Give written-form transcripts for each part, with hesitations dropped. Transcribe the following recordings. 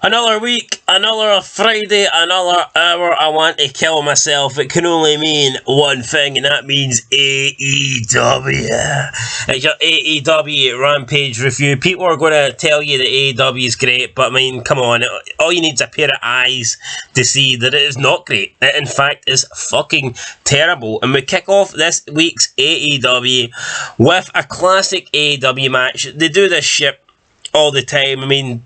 Another week, another Friday, another hour. I want to kill myself. It can only mean one thing, and that means AEW. It's your AEW Rampage review. People are going to tell you that AEW is great, but I mean, come on. All you need is a pair of eyes to see that it is not great. It, in fact, is fucking terrible. And we kick off this week's AEW with a classic AEW match. They do this shit all the time. I mean,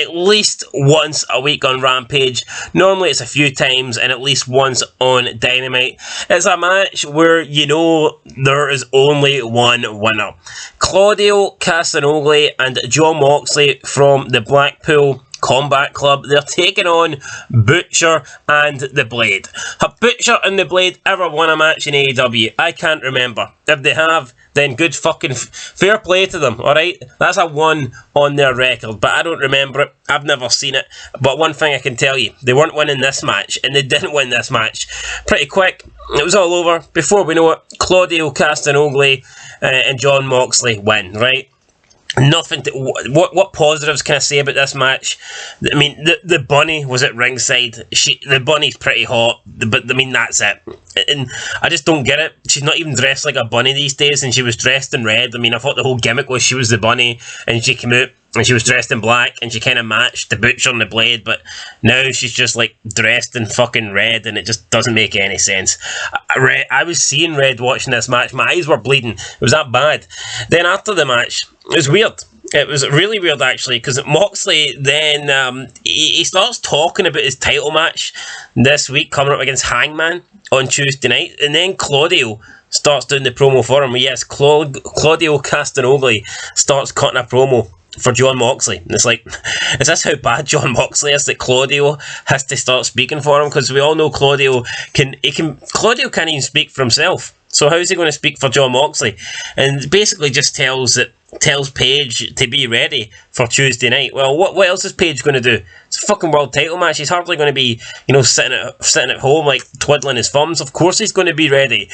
at least once a week on Rampage. Normally it's a few times, and at least once on Dynamite. It's a match where you know there is only one winner. Claudio Castagnoli and Jon Moxley from the Blackpool Combat Club. They're taking on Butcher and the Blade. Have Butcher and the Blade ever won a match in AEW? I can't remember. If they have, then good fucking fair play to them, alright? That's a 1 on their record, but I don't remember it. I've never seen it. But one thing I can tell you, they weren't winning this match, and they didn't win this match. Pretty quick, it was all over. Before we know it, Claudio Castagnoli and Jon Moxley win, right? Nothing to, what positives can I say about this match? I mean, the bunny was at ringside. The bunny's pretty hot, but I mean, that's it. And I just don't get it. She's not even dressed like a bunny these days, and she was dressed in red. I mean, I thought the whole gimmick was she was the bunny, and she came out and she was dressed in black, and she kind of matched the Butcher and the Blade, but now she's just like dressed in fucking red, and it just doesn't make any sense. I was seeing red watching this match. My eyes were bleeding. It was that bad. Then after the match, it was weird. It was really weird, actually, because Moxley then he starts talking about his title match this week coming up against Hangman on Tuesday night, and then Claudio starts doing the promo for him. Yes, Claudio Castagnoli starts cutting a promo for Jon Moxley. And it's like, is this how bad Jon Moxley is that Claudio has to start speaking for him? Because we all know Claudio can't even speak for himself. So how is he going to speak for Jon Moxley? And basically just tells Paige to be ready for Tuesday night. Well, what else is Paige going to do? It's a fucking world title match. He's hardly going to be, sitting at home like twiddling his thumbs. Of course he's going to be ready.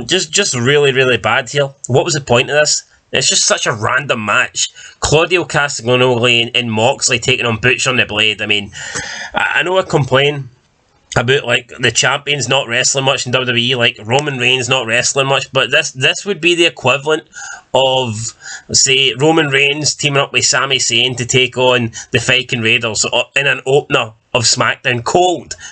Just really, really bad here. What was the point of this? It's just such a random match. Claudio Castagnoli and Moxley taking on Butcher and the Blade. I mean, I know I complain about like the champions not wrestling much in WWE, like Roman Reigns not wrestling much, but this would be the equivalent of, say, Roman Reigns teaming up with Sami Zayn to take on the Viking Raiders in an opener of SmackDown.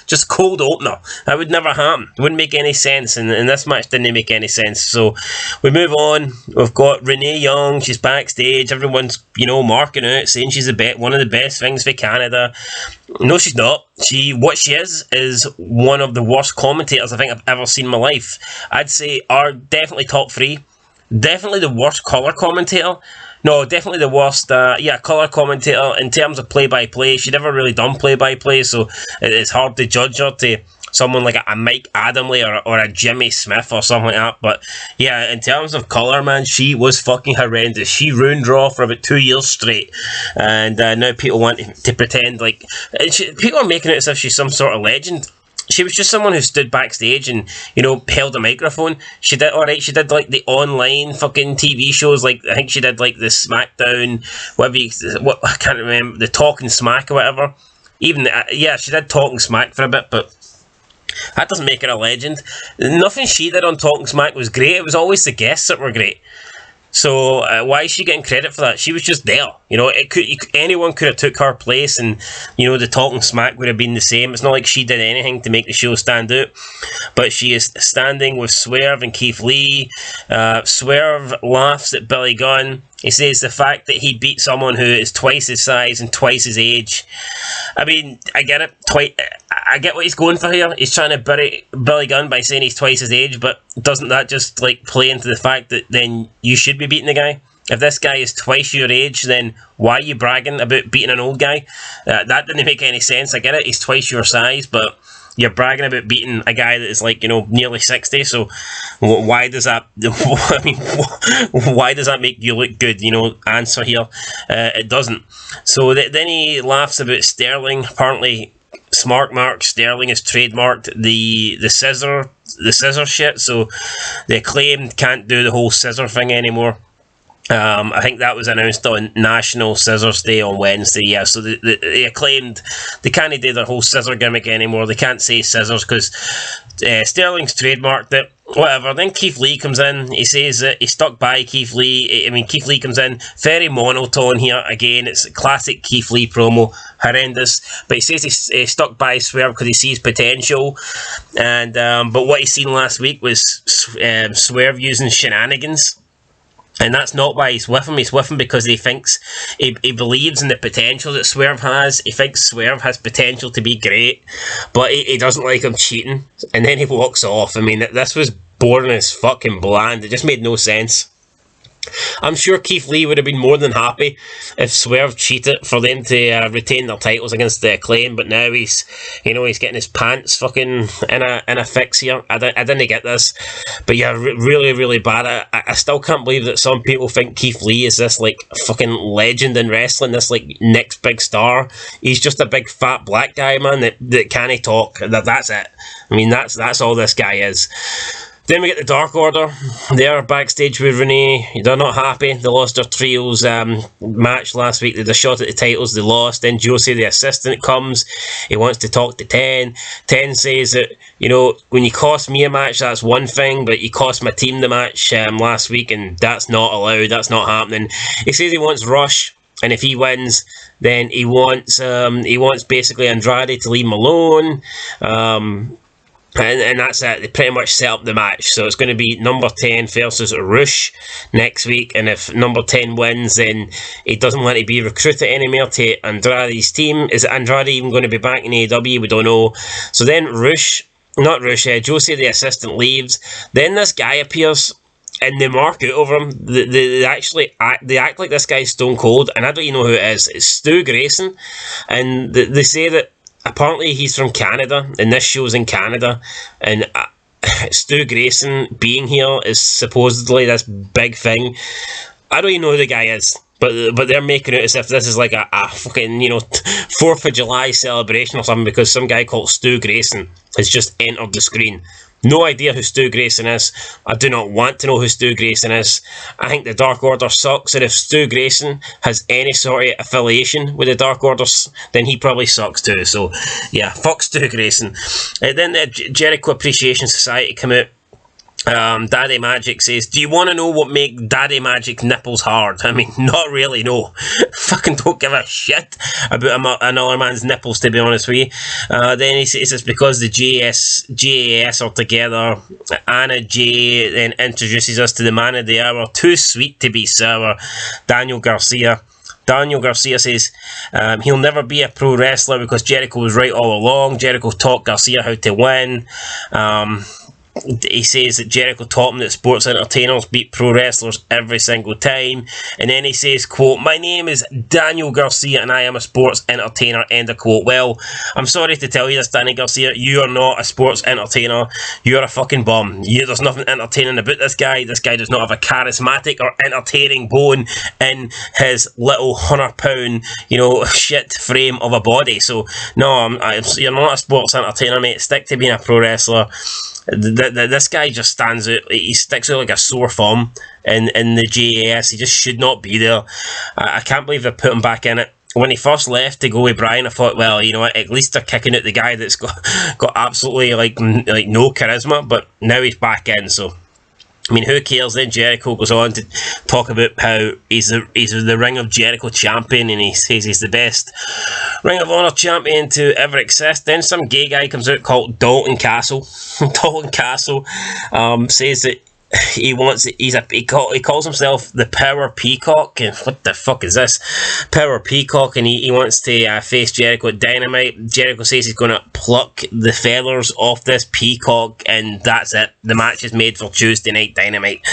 Just cold opener. That would never happen. It wouldn't make any sense, and this match didn't make any sense. So we move on. We've got Renee Young. She's backstage. Everyone's marking out, saying she's one of the best things for Canada. No, she's not. What she is one of the worst commentators I think I've ever seen in my life. I'd say are definitely top 3. Definitely the worst colour commentator. No, definitely the worst, colour commentator in terms of play-by-play. She'd never really done play-by-play, so it's hard to judge her to someone like a Mike Adamle or a Jimmy Smith or something like that. But yeah, in terms of colour, man, she was fucking horrendous. She ruined Raw for about 2 years straight, and now people want to pretend like... people are making it as if she's some sort of legend. She was just someone who stood backstage and, held a microphone. She did like the online fucking TV shows, like I think she did like the SmackDown, I can't remember, the Talking Smack or whatever. Even, she did Talking Smack for a bit, but that doesn't make her a legend. Nothing she did on Talking Smack was great. It was always the guests that were great. So why is she getting credit for that? She was just there. Anyone could have took her place, and the Talking Smack would have been the same. It's not like she did anything to make the show stand out. But she is standing with Swerve and Keith Lee. Swerve laughs at Billy Gunn. He says the fact that he beat someone who is twice his size and twice his age. I mean, I get it. I get what he's going for here. He's trying to bury Billy Gunn by saying he's twice his age, but doesn't that just play into the fact that then you should be beating the guy? If this guy is twice your age, then why are you bragging about beating an old guy? That didn't make any sense. I get it. He's twice your size, but you're bragging about beating a guy that is nearly 60. So why does that? I mean, why does that make you look good? Answer here. It doesn't. So then he laughs about Sterling. Apparently, Smart Mark Sterling has trademarked the scissor shit. So the Acclaimed can't do the whole scissor thing anymore. I think that was announced on National Scissors Day on Wednesday. Yeah, so they Acclaimed they can't do their whole scissor gimmick anymore. They can't say scissors because Sterling's trademarked it. Whatever. Then Keith Lee comes in. He says that he stuck by Keith Lee. I mean, Keith Lee comes in very monotone here. Again, it's a classic Keith Lee promo. Horrendous. But he says he stuck by Swerve because he sees potential. And but what he seen last week was Swerve using shenanigans. And that's not why he's with him. He's with him because he thinks he believes in the potential that Swerve has. He thinks Swerve has potential to be great, but he doesn't like him cheating. And then he walks off. I mean, this was boring as fucking bland. It just made no sense. I'm sure Keith Lee would have been more than happy if Swerve cheated for them to retain their titles against the Acclaim, but now he's getting his pants fucking in a fix here. I didn't get this, but yeah, really, really bad. I still can't believe that some people think Keith Lee is this like fucking legend in wrestling, this like next big star. He's just a big fat black guy, man, that can't talk. That's it. I mean, that's all this guy is. Then we get the Dark Order. They're backstage with Renee. They're not happy. They lost their trios match last week. They had a shot at the titles. They lost. Then Josie, the assistant, comes. He wants to talk to Ten. Ten says that, when you cost me a match, that's one thing, but you cost my team the match last week, and that's not allowed. That's not happening. He says he wants Rush, and if he wins, then he wants basically Andrade to leave him alone. And that's it. They pretty much set up the match. So it's going to be number 10 versus Rush next week. And if number 10 wins, then he doesn't want to be recruited anymore to Andrade's team. Is Andrade even going to be back in AEW? We don't know. So then Josie, the assistant, leaves. Then this guy appears. And they mark out over him. They act like this guy's Stone Cold. And I don't even know who it is. It's Stu Grayson. And they say that apparently he's from Canada, and this show's in Canada, and Stu Grayson being here is supposedly this big thing. I don't even know who the guy is, but they're making it as if this is like a fucking 4th of July celebration or something because some guy called Stu Grayson has just entered the screen. No idea who Stu Grayson is. I do not want to know who Stu Grayson is. I think the Dark Order sucks, and if Stu Grayson has any sort of affiliation with the Dark Orders, then he probably sucks too. So, yeah, fuck Stu Grayson. Then the Jericho Appreciation Society come out. Daddy Magic says, do you want to know what make Daddy Magic's nipples hard? I mean, not really, no. Fucking don't give a shit about another man's nipples, to be honest with you. Then he says it's because the GAS are together. Anna J then introduces us to the man of the hour, too sweet to be sour, Daniel Garcia. Daniel Garcia says he'll never be a pro wrestler because Jericho was right all along. Jericho taught Garcia how to win. He says that Jericho taught him that sports entertainers beat pro wrestlers every single time. And then he says, quote, my name is Daniel Garcia and I am a sports entertainer, end of quote. Well, I'm sorry to tell you this, Danny Garcia, you are not a sports entertainer. You're a fucking bum. There's nothing entertaining about this guy. This guy does not have a charismatic or entertaining bone in his little 100-pound, shit frame of a body. So, no, you're not a sports entertainer, mate. Stick to being a pro wrestler. This guy just stands out. He sticks out like a sore thumb in the JAS. He just should not be there. I can't believe they put him back in it. When he first left to go with Brian, I thought, well, you know what, at least they're kicking out the guy that's got absolutely like no charisma, but now he's back in, so I mean, who cares? Then Jericho goes on to talk about how he's the Ring of Jericho champion, and he says he's the best Ring of Honor champion to ever exist. Then some gay guy comes out called Dalton Castle. Dalton Castle says that he calls himself the Power Peacock, and what the fuck is this? Power Peacock, and he wants to face Jericho at Dynamite. Jericho says he's going to pluck the feathers off this peacock, and that's it. The match is made for Tuesday Night Dynamite.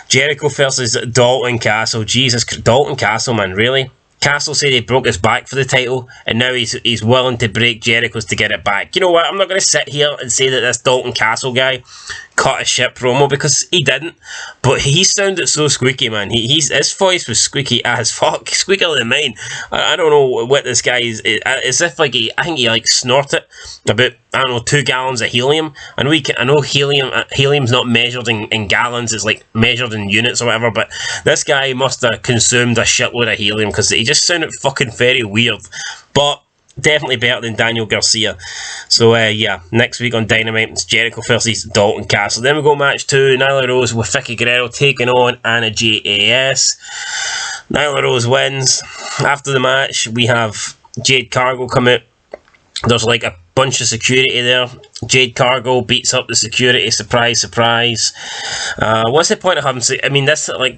Jericho versus Dalton Castle. Jesus, Dalton Castle, man, really? Castle said he broke his back for the title, and now he's willing to break Jericho's to get it back. You know what? I'm not going to sit here and say that this Dalton Castle guy cut a shit promo, because he didn't, but he sounded so squeaky, man. His voice was squeaky as fuck, squeakier than mine. I don't know what this guy is. As if like I think he like snorted about, I don't know, 2 gallons of helium. I know helium's not measured in gallons, it's like measured in units or whatever, but this guy must have consumed a shitload of helium, because he just sounded fucking very weird. But definitely better than Daniel Garcia. So yeah, next week on Dynamite, it's Jericho versus Dalton Castle. Then we go match 2, Nyla Rose with Vicky Guerrero taking on Anna JAS. Nyla Rose wins. After the match, we have Jade Cargill come out. There's like a bunch of security there. Jade Cargill beats up the security. Surprise, surprise. What's the point of having... I mean, this, like,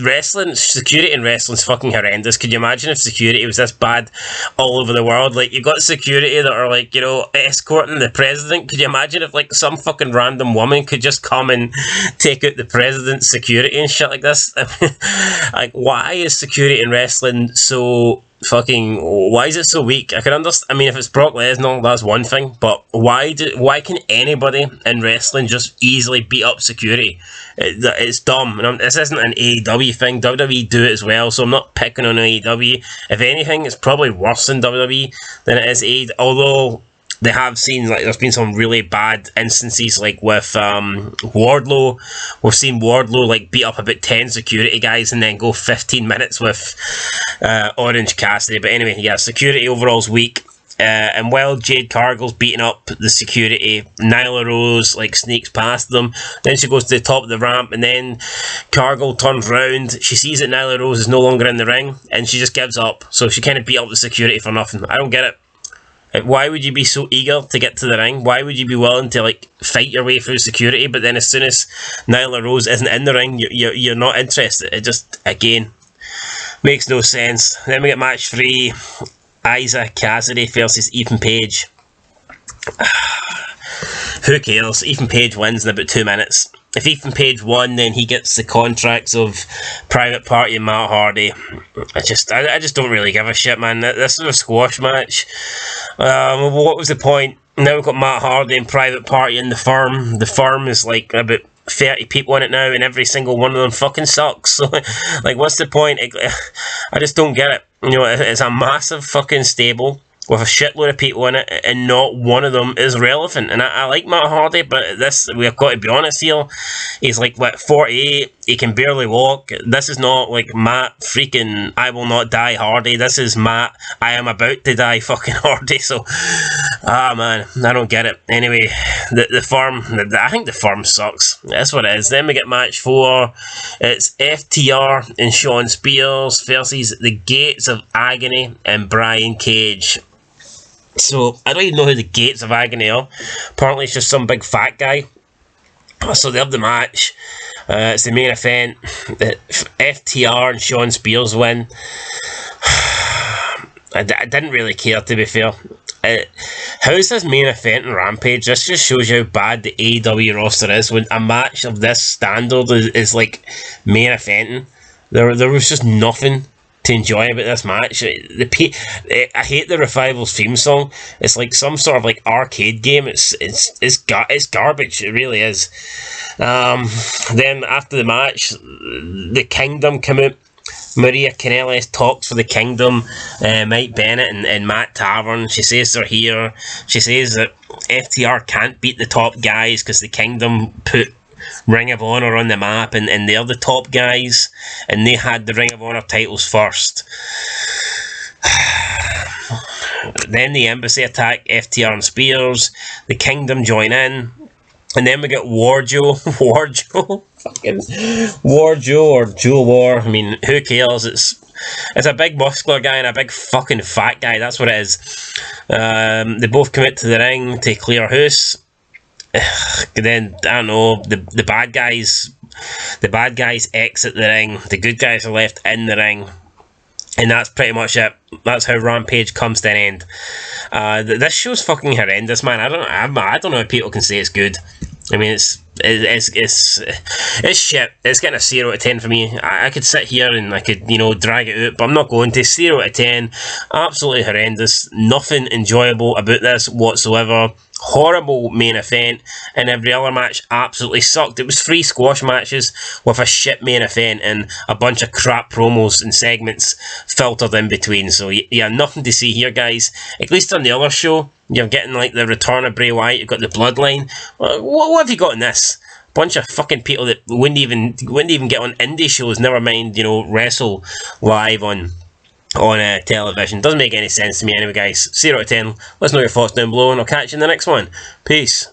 wrestling, security in wrestling's fucking horrendous. Could you imagine if security was this bad all over the world? Like, you've got security that are, like, you know, escorting the president. Could you imagine if, like, some fucking random woman could just come and take out the president's security and shit like this? I mean, like, why is security in wrestling so... why is it so weak? I can understand. I mean, if it's Brock Lesnar, that's one thing, but why can anybody in wrestling just easily beat up security? It's dumb. And this isn't an AEW thing. WWE do it as well, so I'm not picking on AEW. If anything, it's probably worse in WWE than it is AEW. Although they have seen, like, there's been some really bad instances, like with Wardlow. We've seen Wardlow like beat up about 10 security guys and then go 15 minutes with Orange Cassidy. But anyway, yeah, security overall's weak. And while Jade Cargill's beating up the security, Nyla Rose like sneaks past them. Then she goes to the top of the ramp, and then Cargill turns round. She sees that Nyla Rose is no longer in the ring, and she just gives up. So she kind of beat up the security for nothing. I don't get it. Why would you be so eager to get to the ring? Why would you be willing to like fight your way through security, but then as soon as Nyla Rose isn't in the ring, you're not interested? It just, again, makes no sense. Then we get match 3, Isa Cassidy versus Ethan Page. Who cares? Ethan Page wins in about 2 minutes. If Ethan Page won, then he gets the contracts of Private Party and Matt Hardy. I just don't really give a shit, man. This is a squash match. What was the point? Now we've got Matt Hardy and Private Party in the firm. The firm is like about 30 people in it now, and every single one of them fucking sucks. So, like, what's the point? I just don't get it. You know, it's a massive fucking stable with a shitload of people in it, and not one of them is relevant. And I like Matt Hardy, but this, we've got to be honest here, he's like, what, 48, he can barely walk. This is not like Matt freaking I will not die Hardy. This is Matt I am about to die fucking Hardy. So, man, I don't get it. Anyway, the firm, I think the firm sucks. That's what it is. Then we get match 4. It's FTR and Shawn Spears versus the Gates of Agony and Brian Cage. So, I don't even know who the Gates of Agony are. Apparently it's just some big fat guy. So they have the match. It's the main event. FTR and Shawn Spears win. I didn't really care, to be fair. How's this main event in Rampage? This just shows you how bad the AEW roster is. When a match of this standard is like main eventing, there was just nothing to enjoy about this match. I hate the Revival's theme song. It's like some sort of like arcade game. It's garbage. It really is. Then after the match, the Kingdom come out. Maria Kanellis talks for the Kingdom, Mike Bennett and Matt Tavern. She says they're here. She says that FTR can't beat the top guys because the Kingdom put Ring of Honor on the map, and they're the top guys, and they had the Ring of Honor titles first. Then the Embassy attack FTR and Spears. The Kingdom join in, and then we get Warjo, fucking Warjo or Joe War. I mean, who cares? It's a big muscular guy and a big fucking fat guy. That's what it is. They both commit to the ring to clear house. Then I don't know, the bad guys exit the ring. The good guys are left in the ring, and that's pretty much it. That's how Rampage comes to an end. This show's fucking horrendous, man. I don't know if people can say it's good. I mean, it's It's shit. It's getting a 0 out of 10 for me. I could sit here and I could, drag it out, but I'm not going to. 0 out of 10. Absolutely horrendous. Nothing enjoyable about this whatsoever. Horrible main event, and every other match absolutely sucked. It was 3 squash matches with a shit main event and a bunch of crap promos and segments filtered in between. So yeah, nothing to see here, guys. At least on the other show, you're getting like the return of Bray Wyatt. You've got the Bloodline. What have you got in this? Bunch of fucking people that wouldn't even get on indie shows. Never mind, wrestle live on television. Doesn't make any sense to me anyway, guys. 0 out of 10. Let us know your thoughts down below, and I'll catch you in the next one. Peace.